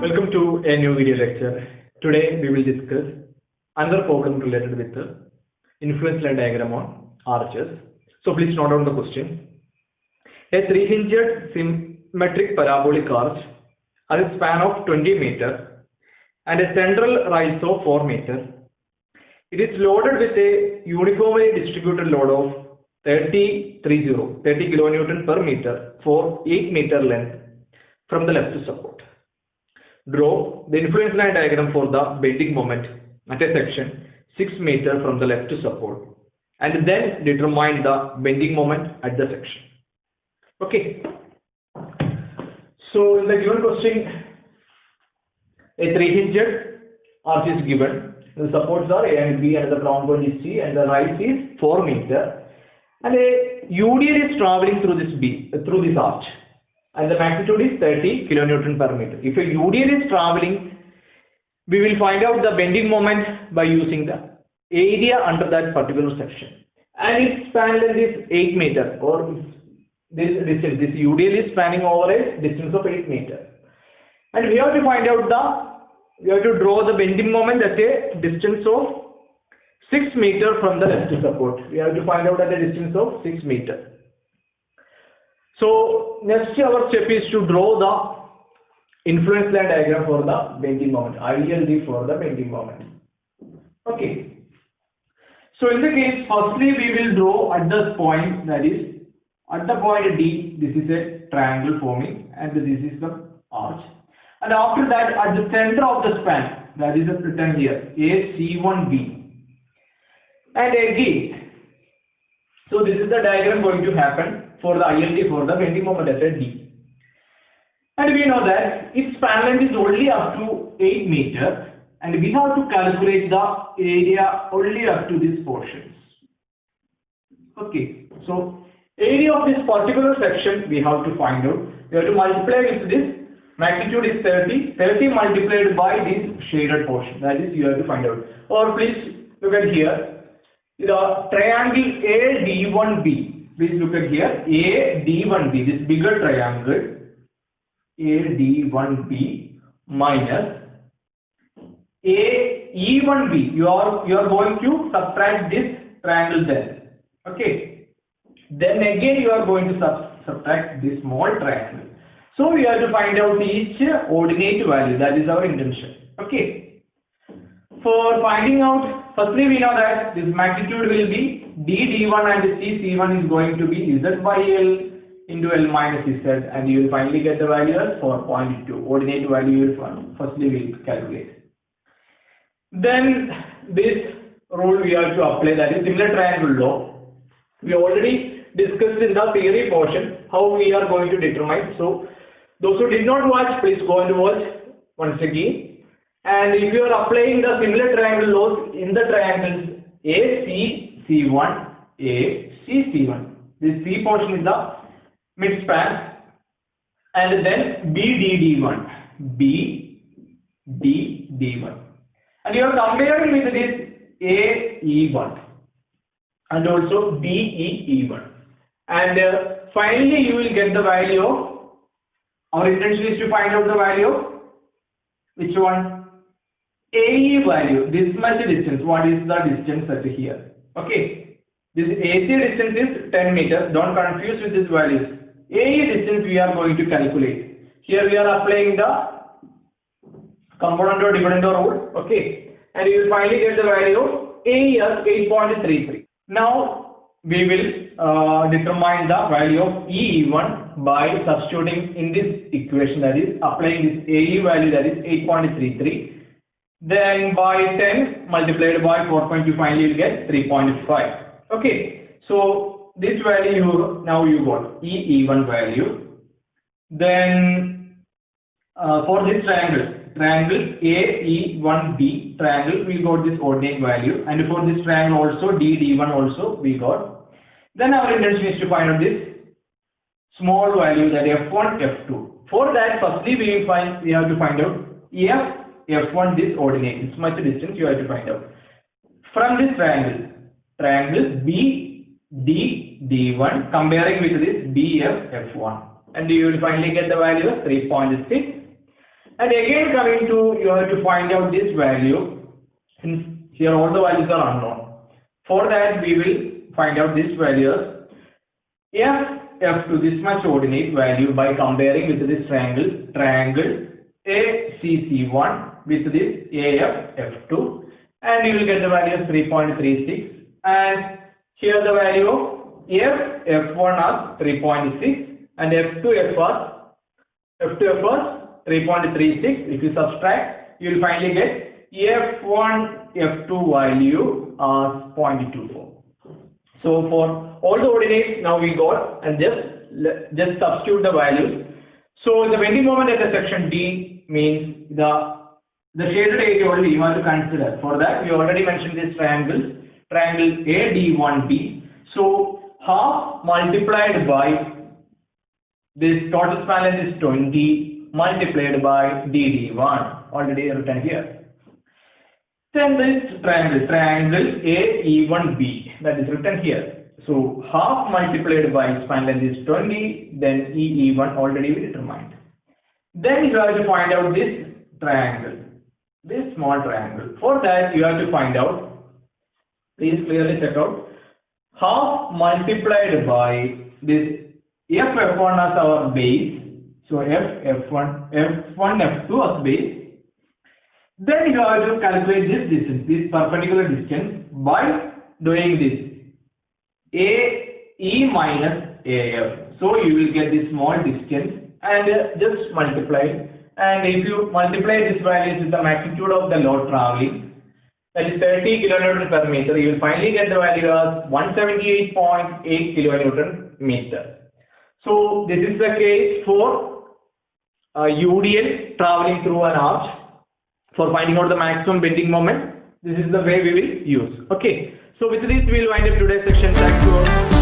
Welcome to a new video lecture. Today we will discuss another problem related with the influence line diagram on arches. So please note down the question. A 3-hinged symmetric parabolic arch has a span of 20 meters and a central rise of 4 meters. It is loaded with a uniformly distributed load of 30 kilonewton per meter for 8 meter length from the left support. Draw the influence line diagram for the bending moment at a section 6 meters from the left support and then determine the bending moment at the section. Okay. So in the given question, a 3-hinged arch is given. The supports are A and B and the ground point is C and the rise is 4 meters. And a UDL is traveling through this arch. And the magnitude is 30 kilonewton per meter. If a UDL is traveling, we will find out the bending moment by using the area under that particular section. And its span length is 8 meters, or this distance. This UDL is spanning over a distance of 8 meters. And we have to find out we have to draw the bending moment at a distance of 6 meters from the left support. We have to find out at a distance of 6 meters. So next our step is to draw the influence line diagram for the bending moment, ILD for the bending moment. Okay. So in the case, firstly we will draw at this point, that is at the point D, this is a triangle forming and this is the arch. And after that, at the center of the span, that is written here, AC1B. And again, so this is the diagram going to happen for the ILD for the bending moment at D. And we know that its span length is only up to 8 meters and we have to calculate the area only up to these portions. Okay, so area of this particular section we have to find out. We have to multiply with this. Magnitude is 30 multiplied by this shaded portion, that is you have to find out. Or please look at here, the triangle AD1B. Please look at here, AD1B, this bigger triangle, AD1B minus AE1B. You are going to subtract this triangle then. Okay. Then again you are going to subtract this small triangle. So we have to find out each ordinate value. That is our intention. Okay. For finding out, firstly we know that this magnitude will be D1 and C1 is going to be Z by L into L minus Z, and you will finally get the value as 4.2. Ordinate value you will find. Firstly we will calculate. Then this rule we have to apply, that is similar triangle law. We already discussed in the theory portion how we are going to determine. So those who did not watch, please go and watch once again. And if you are applying the similar triangle laws in the triangles ACC1, ACC1, this C portion is the mid span, and then BDD1, BDD1, and you are comparing with this AE1 and also BEE1, and finally you will get the value of, our intention is to find out the value of which one? AE value, this much distance. What is the distance at here? Okay, this AC distance is 10 meters. Don't confuse with these values. AE distance we are going to calculate. Here we are applying the component or dividend rule. Okay, and you will finally get the value of AE as 8.33. Now we will determine the value of EE1 by substituting in this equation, that is applying this AE value, that is 8.33. Then by 10 multiplied by 4.2, finally you will get 3.5. Okay, so this value now you got EE1 value. Then for this triangle AE1B triangle, we got this ordinate value, and for this triangle also DD1 also we got. Then our intention is to find out this small value, that F1, F2. For that, firstly we have to find out F1, this ordinate, this much distance you have to find out. From this triangle BDD1, comparing with this BFF1, and you will finally get the value of 3.6. And again coming to, you have to find out this value. Since here all the values are unknown. For that we will find out this values f to this much ordinate value by comparing with this triangle ACC1 with this AF2, and you will get the value of 3.36, and here the value of F1 as 3.6 and F2F was 3.36. If you subtract, you will finally get F1 F2 value as 0.24. So for all the ordinates now we got, and just substitute the values. So the bending moment at the section D means the shaded area only you have to consider. For that we already mentioned this triangle AD1D. So half multiplied by this total span length is 20 multiplied by DD1, already written here. Then this triangle AE1B, that is written here. So half multiplied by span length is 20, then EE1 already we determined. Then you have to find out this triangle, this small triangle. For that you have to find out, please clearly set out, half multiplied by this F1 as our base, so F1 F2 as base. Then you have to calculate this distance, this perpendicular distance, by doing this AE minus AF. So you will get this small distance and just multiply. And if you multiply this value with the magnitude of the load traveling, that is 30 kilonewton per meter, you will finally get the value as 178.8 kilonewton meter. So this is the case for UDL traveling through an arch. For finding out the maximum bending moment, this is the way we will use. Okay. So with this we will wind up today's section. Thank you all.